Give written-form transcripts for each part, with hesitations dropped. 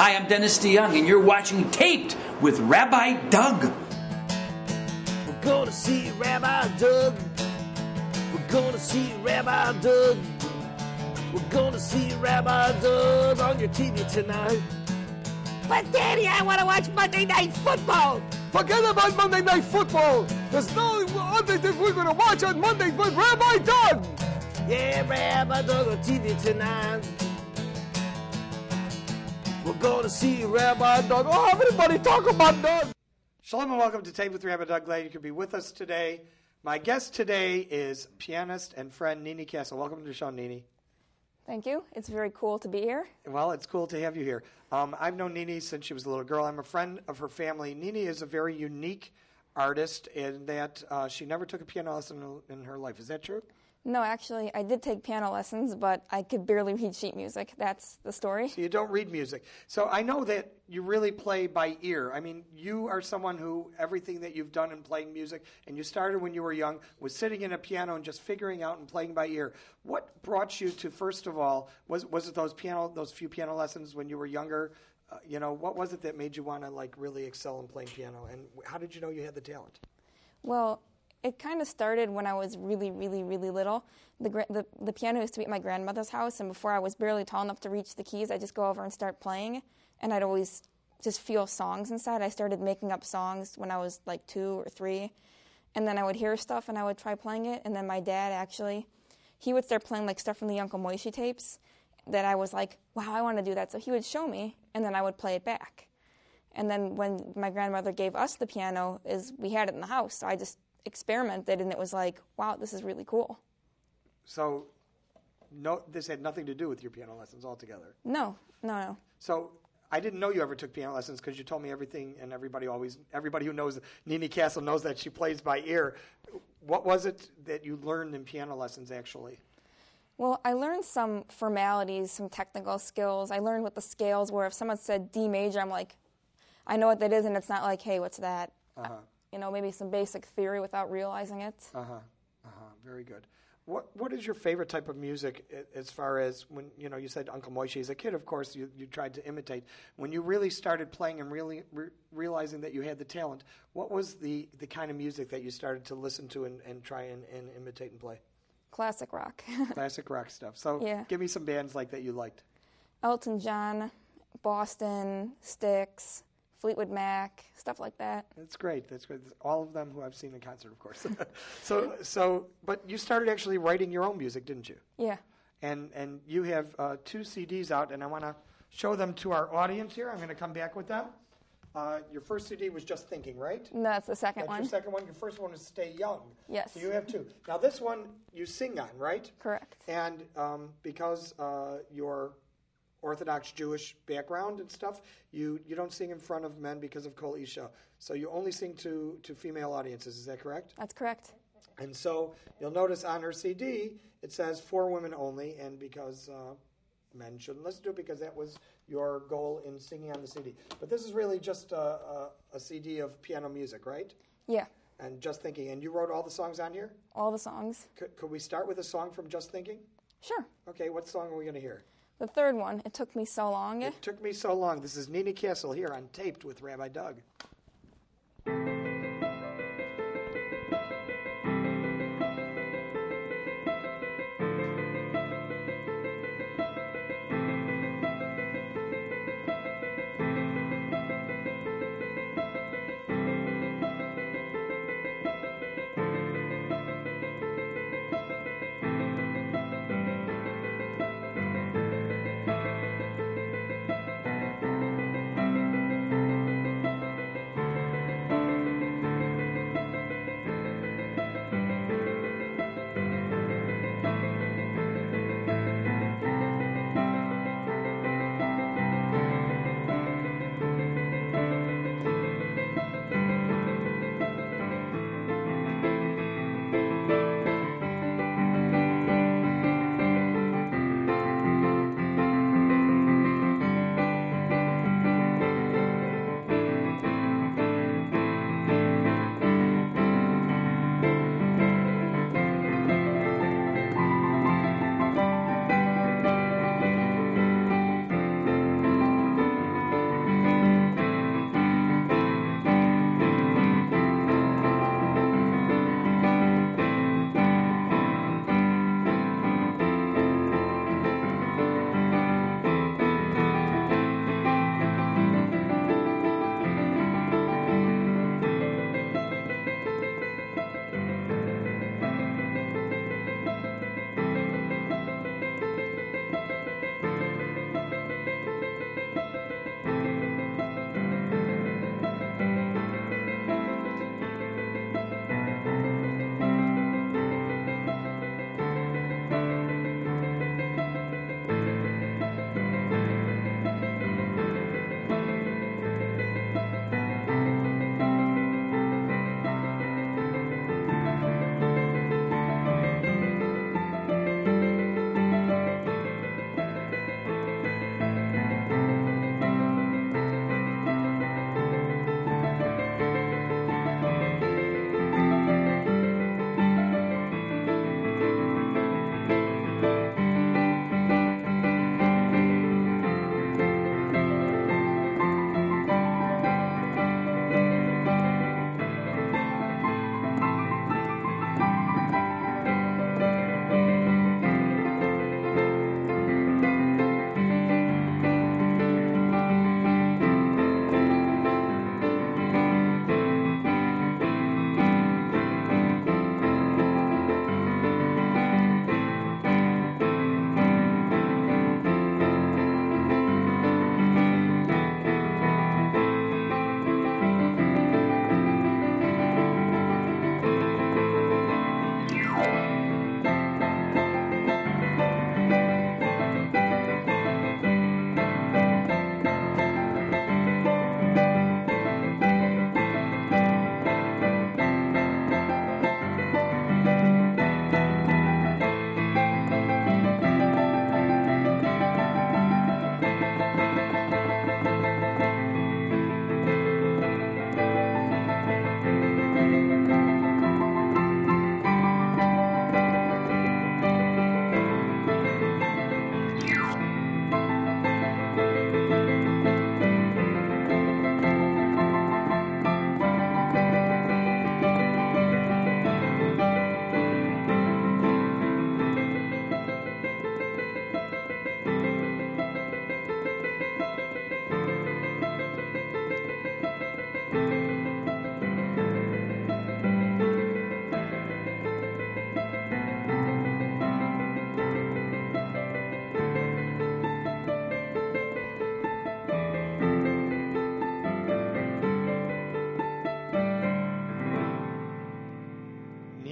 Hi, I'm Dennis DeYoung, and you're watching Taped with Rabbi Doug. We're gonna see Rabbi Doug. We're gonna see Rabbi Doug. We're gonna see Rabbi Doug on your TV tonight. But Daddy, I want to watch Monday Night Football. Forget about Monday Night Football. There's no other thing we're going to watch on Monday but Rabbi Doug. Yeah, Rabbi Doug on TV tonight. We're going to see Rabbi Doug. Oh, everybody talk about Doug. Shalom and welcome to Tape with Rabbi Doug. Glad you could be with us today. My guest today is pianist and friend Nini Castle. Welcome to the show, Nini. Thank you. It's very cool to be here. Well, it's cool to have you here. I've known Nini since she was a little girl. I'm a friend of her family. Nini is a very unique artist in that she never took a piano lesson in her life. Is that true? No, actually, I did take piano lessons, but I could barely read sheet music. That's the story. So you don't read music. So I know that you really play by ear. I mean, you are someone who everything that you've done in playing music, and you started when you were young, was sitting in a piano and just figuring out and playing by ear. What brought you to, first of all, was it those few piano lessons when you were younger? What was it that made you want to really excel in playing piano? And how did you know you had the talent? Well, it kind of started when I was really, really, really little. The piano used to be at my grandmother's house, and before I was barely tall enough to reach the keys, I'd just go over and start playing, and I'd always just feel songs inside. I started making up songs when I was like 2 or 3, and then I would hear stuff and I would try playing it, and then my dad actually, he would start playing stuff from the Uncle Moishe tapes that I was like, wow, I want to do that. So he would show me, and then I would play it back. And then when my grandmother gave us the piano, we had it in the house, so I just experimented, and it was like, wow, this is really cool. So this had nothing to do with your piano lessons altogether? No. So I didn't know you ever took piano lessons because you told me everything, and everybody who knows Nini Castle knows that she plays by ear. What was it that you learned in piano lessons, actually? Well, I learned some formalities, some technical skills. I learned what the scales were. If someone said D major, I'm like, I know what that is, and it's not like, hey, what's that? Maybe some basic theory without realizing it. Very good. What is your favorite type of music as far as when, you said Uncle Moishe as a kid, of course, you tried to imitate. When you really started playing and really realizing that you had the talent, what was the kind of music that you started to listen to and try and imitate and play? Classic rock. Classic rock stuff. So yeah. Give me some bands like that you liked. Elton John, Boston, Styx, Fleetwood Mac, stuff like that. That's great. All of them who I've seen in concert, of course. But you started actually writing your own music, didn't you? Yeah. And you have 2 CDs out, and I want to show them to our audience here. I'm going to come back with them. Your first CD was Just Thinking, right? No, that's the second one. That's your second one. Your first one is Stay Young. Yes. So you have 2. Now this one you sing on, right? Correct. And because you're Orthodox Jewish background and stuff, you don't sing in front of men because of Kol Isha. So you only sing to female audiences. Is that correct? That's correct. And so you'll notice on her CD it says for women only, and because men shouldn't listen to it, because that was your goal in singing on the CD. But this is really just a CD of piano music, right? Yeah. And Just Thinking. And you wrote all the songs on here? All the songs. Could we start with a song from Just Thinking? Sure. Okay, what song are we going to hear? The third one, It Took Me So Long. It Took Me So Long. This is Nini Castle here on Taped with Rabbi Doug.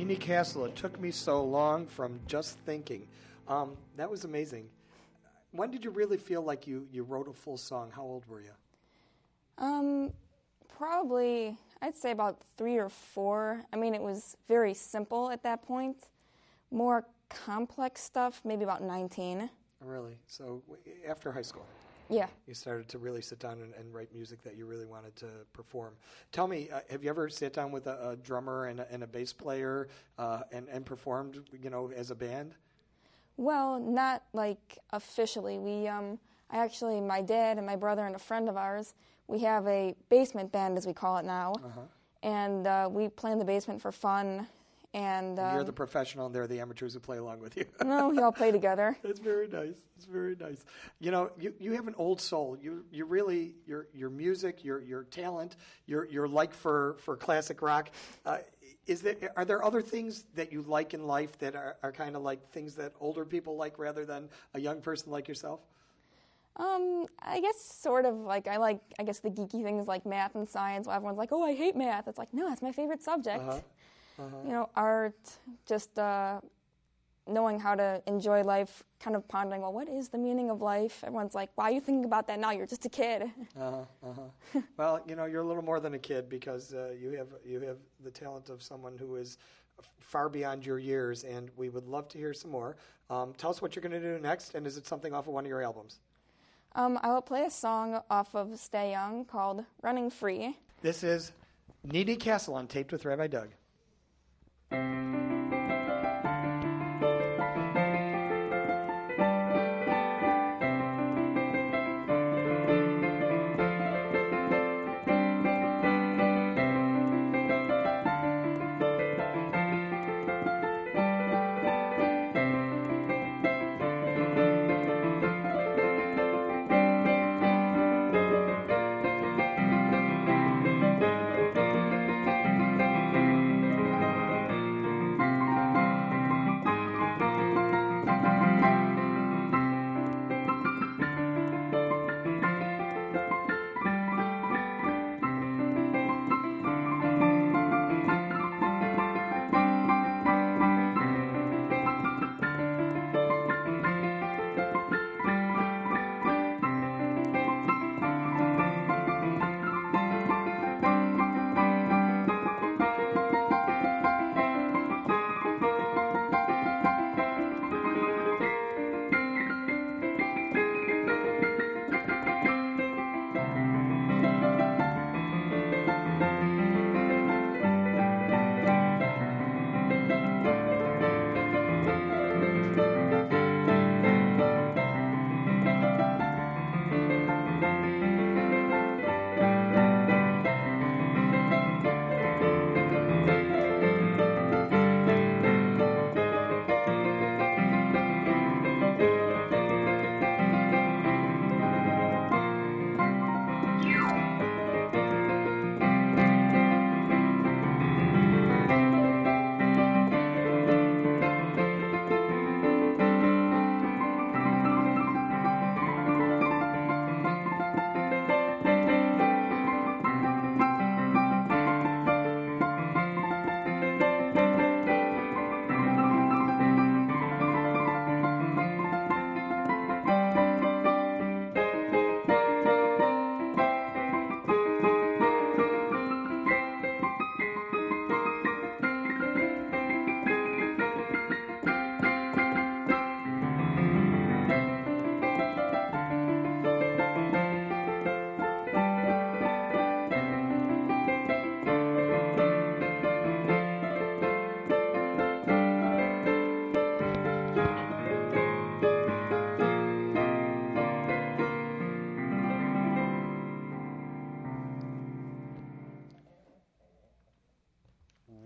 Nini Castle, It Took Me So Long from Just Thinking. That was amazing. When did you really feel like you wrote a full song? How old were you? Probably, I'd say about 3 or 4. I mean, it was very simple at that point. More complex stuff, maybe about 19. Really? So after high school? Yeah. You started to really sit down and write music that you really wanted to perform. Tell me, have you ever sat down with a drummer and a bass player and performed, as a band? Well, not like officially. My dad and my brother and a friend of ours, we have a basement band, as we call it now, and we play in the basement for fun. And you're the professional, and they're the amateurs who play along with you. No, we all play together. That's very nice. That's very nice. You have an old soul. You really your music, your talent, your like for classic rock. Are there other things that you like in life that are kind of like things that older people like rather than a young person like yourself? I guess sort of like I guess the geeky things like math and science. Well, everyone's like, oh, I hate math. It's like, no, that's my favorite subject. Art, just knowing how to enjoy life, kind of pondering, well, what is the meaning of life? Everyone's like, why are you thinking about that now? You're just a kid. Well, you're a little more than a kid because you have the talent of someone who is far beyond your years, and we would love to hear some more. Tell us what you're going to do next, and is it something off of one of your albums? I will play a song off of Stay Young called Running Free. This is Nini Castle on Taped with Rabbi Doug.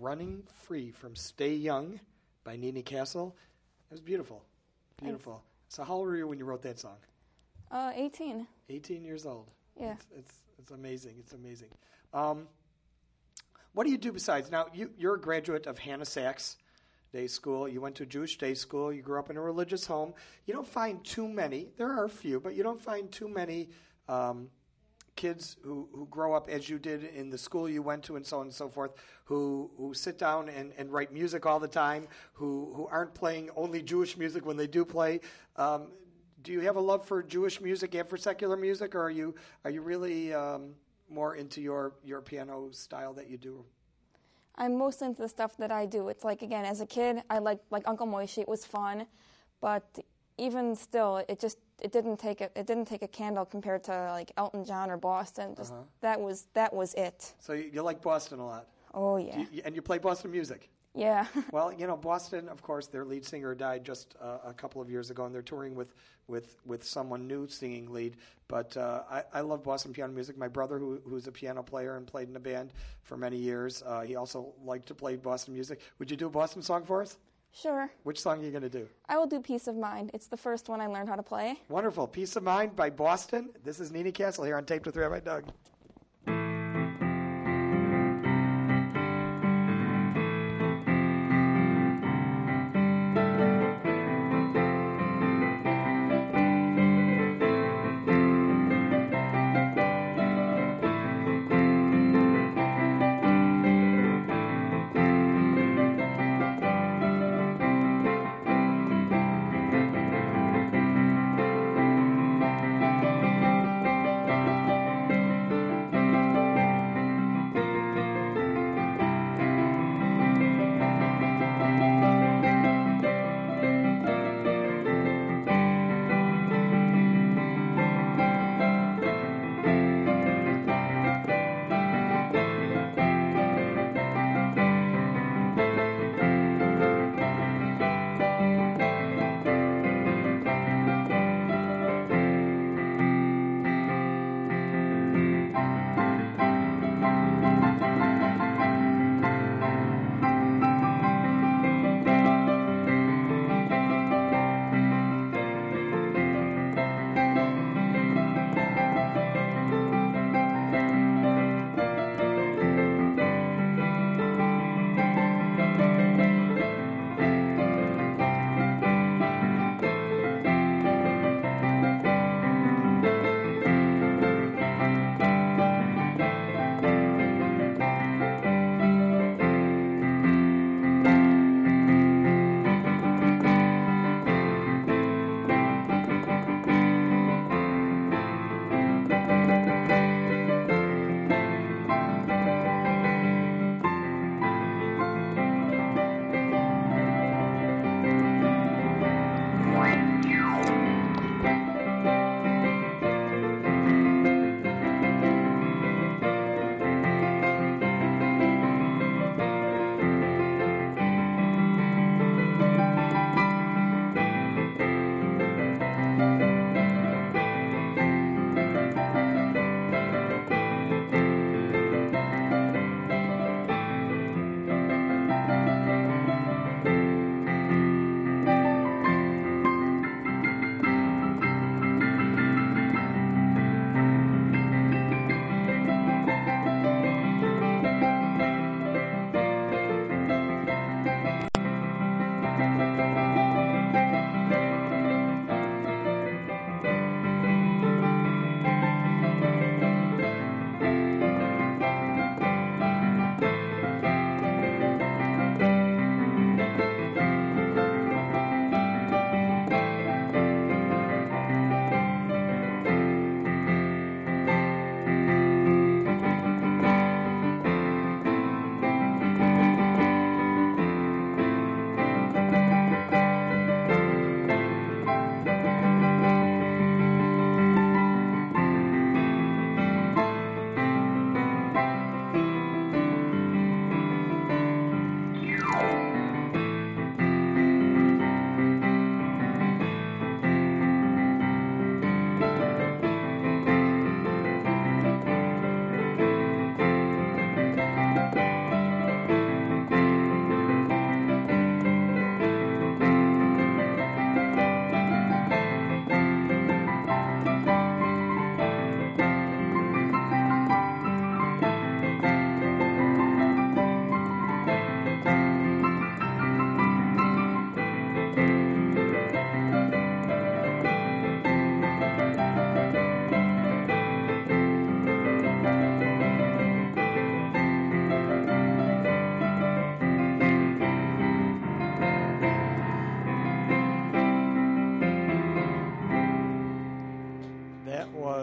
Running Free from Stay Young by Nini Castle. It was beautiful. Beautiful. Thanks. So how old were you when you wrote that song? 18. 18 years old. Yeah. It's amazing. It's amazing. What do you do besides? Now, you're a graduate of Hannah Sachs Day School. You went to a Jewish day school. You grew up in a religious home. You don't find too many. There are a few, but you don't find too many kids who grow up as you did in the school you went to and so on and so forth, who sit down and write music all the time, who aren't playing only Jewish music when they do play. Do you have a love for Jewish music and for secular music, or are you really more into your piano style that you do? I'm mostly into the stuff that I do. It's like, again, as a kid, I liked like Uncle Moishe. It was fun, but even still, it didn't take a candle compared to like Elton John or Boston. Just that was it. So you like Boston a lot. Oh yeah. And you play Boston music. Yeah. Well, Boston, of course, their lead singer died just a couple of years ago, and they're touring with someone new singing lead. But I love Boston piano music. My brother, who's a piano player and played in a band for many years, he also liked to play Boston music. Would you do a Boston song for us? Sure. Which song are you going to do? I will do Peace of Mind. It's the first one I learned how to play. Wonderful. Peace of Mind by Boston. This is Nini Castle here on Taped with Rabbi Doug.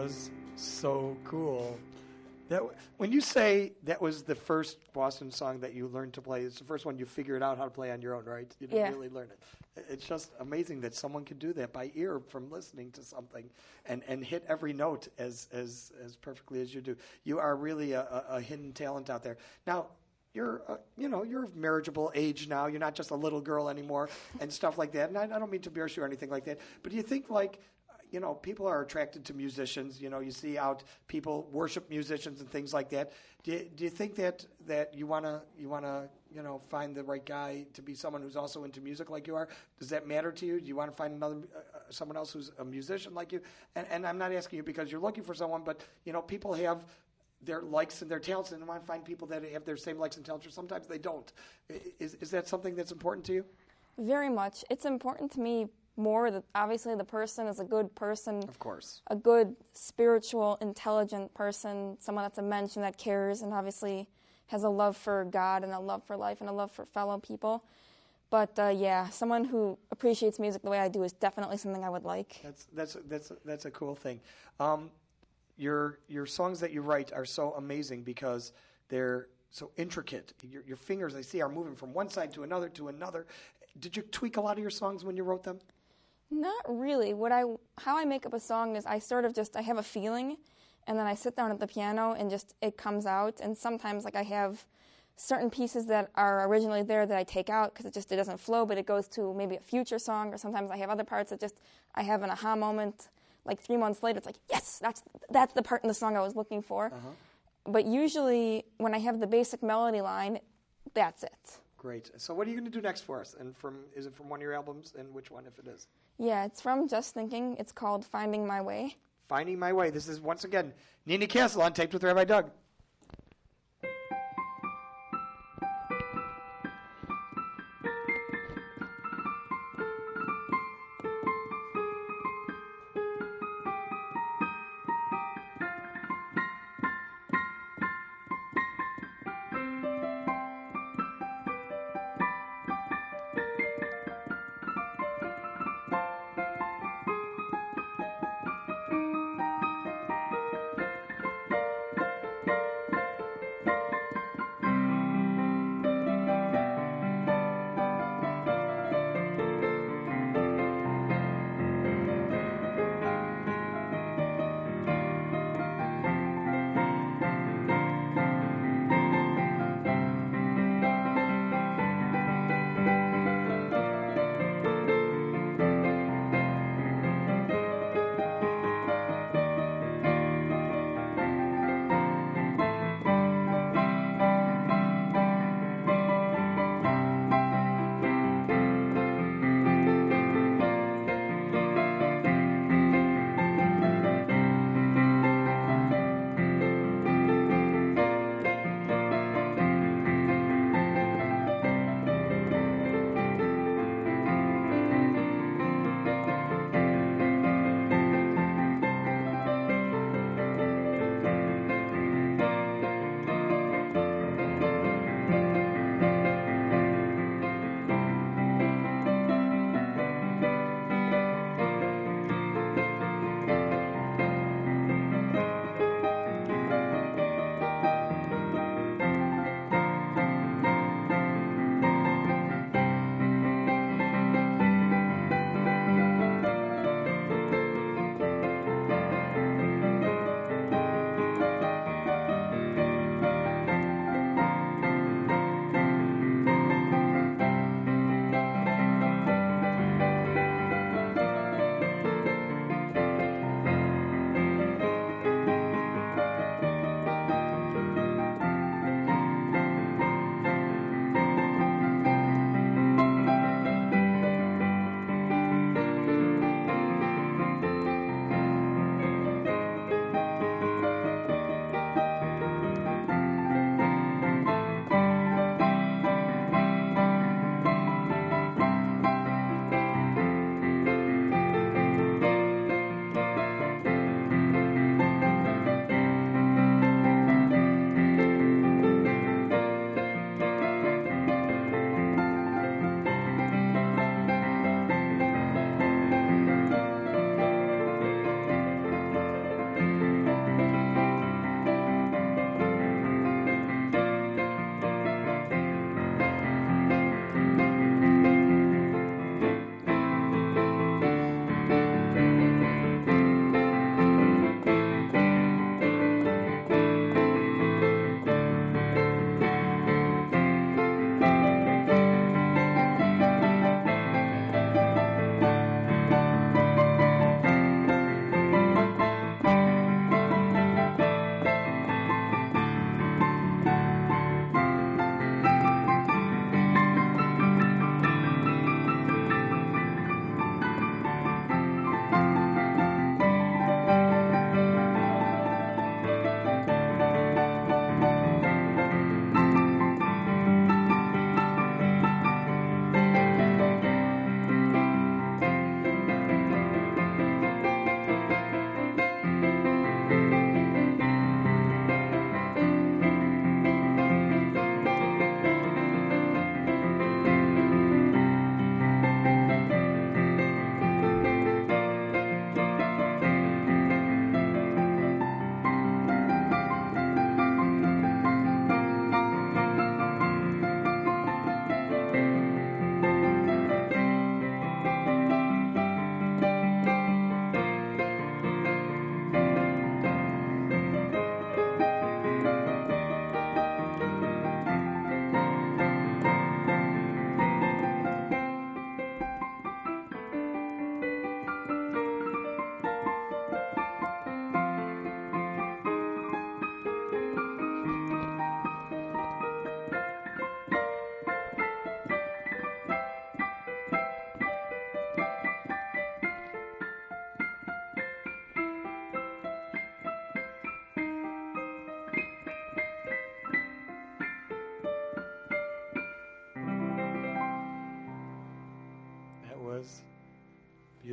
was so cool. When you say that was the first Boston song that you learned to play, it's the first one you figured out how to play on your own, right? You didn't really learn it. It's just amazing that someone could do that by ear from listening to something and hit every note as perfectly as you do. You are really a hidden talent out there. Now, you're of marriageable age now. You're not just a little girl anymore and stuff like that. And I don't mean to embarrass you or anything like that. But do you think people are attracted to musicians. You see out people worship musicians and things like that. Do you think that you wanna find the right guy to be someone who's also into music like you are? Does that matter to you? Do you want to find someone else who's a musician like you? And I'm not asking you because you're looking for someone, but people have their likes and their talents, and I want to find people that have their same likes and talents, or sometimes they don't. Is that something that's important to you? Very much. It's important to me more that obviously the person is a good person. Of course. A good, spiritual, intelligent person, someone that's a mensch and that cares and obviously has a love for God and a love for life and a love for fellow people. But someone who appreciates music the way I do is definitely something I would like. That's a cool thing. Your songs that you write are so amazing because they're so intricate. Your fingers, I see, are moving from one side to another to another. Did you tweak a lot of your songs when you wrote them? Not really. How I make up a song is I have a feeling, and then I sit down at the piano and just it comes out. And sometimes I have certain pieces that are originally there that I take out because it doesn't flow, but it goes to maybe a future song. Or sometimes I have other parts that I have an aha moment. 3 months later, it's like, yes, that's the part in the song I was looking for. Uh-huh. But usually when I have the basic melody line, that's it. Great. So what are you going to do next for us? And is it from one of your albums? And which one, if it is? Yeah, it's from Just Thinking. It's called Finding My Way. Finding My Way. This is, once again, Nini Castle on Taped with Rabbi Doug.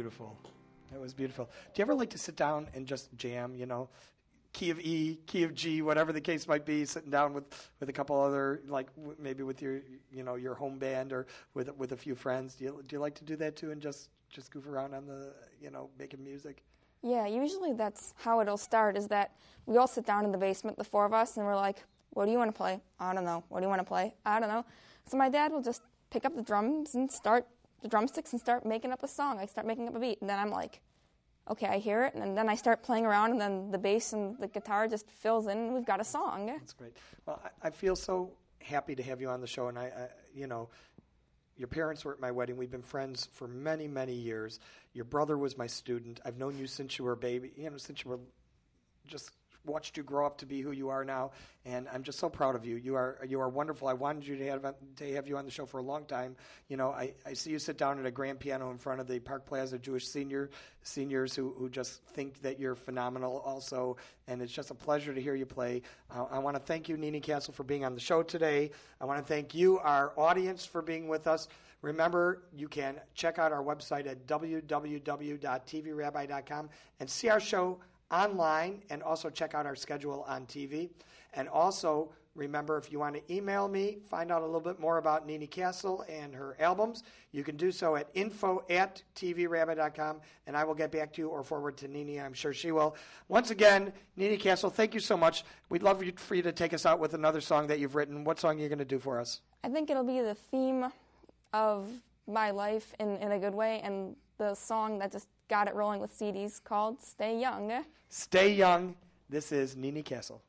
beautiful. That was beautiful. Do you ever like to sit down and just jam, you know, key of E, key of G, whatever the case might be, sitting down with a couple other, like maybe with your, you know, your home band or with a few friends? Do you like to do that too and just goof around on the, you know, making music? Yeah, usually that's how it'll start, is that we all sit down in the basement, the four of us, and we're like, what do you want to play? I don't know. What do you want to play? I don't know. So my dad will just pick up the drums and start the drumsticks and start making up a song. I start making up a beat, and then I'm like, okay, I hear it, and then I start playing around, and then the bass and the guitar just fills in, and we've got a song. That's great. Well, I feel so happy to have you on the show, and I you know, your parents were at my wedding. We've been friends for many, many years. Your brother was my student. I've known you since you were a baby, you know, since you were just watched you grow up to be who you are now, and I'm just so proud of you. You are wonderful. I wanted you to have you on the show for a long time. You know, I see you sit down at a grand piano in front of the Park Plaza Jewish seniors who just think that you're phenomenal also, and it's just a pleasure to hear you play. I want to thank you, Nini Castle, for being on the show today. I want to thank you, our audience, for being with us. Remember, you can check out our website at www.tvrabbi.com and see our show online, and also check out our schedule on TV. And also, remember, if you want to email me, find out a little bit more about Nini Castle and her albums, you can do so at info@tvrabbi.com, and I will get back to you or forward to Nini. I'm sure she will. Once again, Nini Castle, thank you so much. We'd love for you to take us out with another song that you've written. What song are you going to do for us? I think it'll be the theme of my life in a good way, and the song that just got it rolling with CDs called Stay Young. Stay Young. This is Nini Castle.